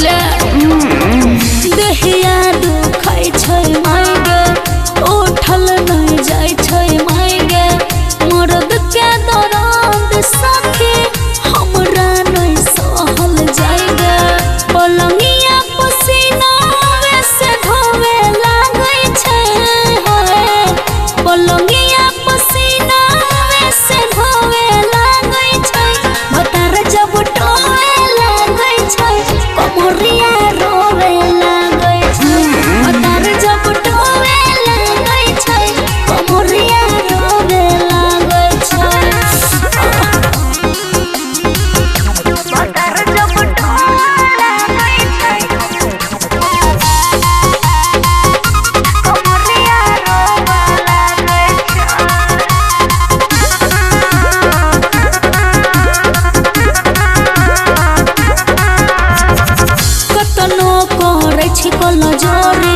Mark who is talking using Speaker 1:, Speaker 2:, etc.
Speaker 1: बुझले देहिया दुखाई छै मायगे उठल नहीं जाय छै मायगे मर्द के दर्द सखी हमरा नहीं सहल जायगे पलंगिया पसीना से धोवे लागै छै पलंगिया पसीना से धोवे लागै छै भतार जब टोवे लागै छै कमरिया रोवे लागै छै भतार जब टोवे लागै छै कमरिया रोवे लागै छै भतार जब टोवे लागै छै कमरिया रोवे लागै कतनो करे छी कल जोरी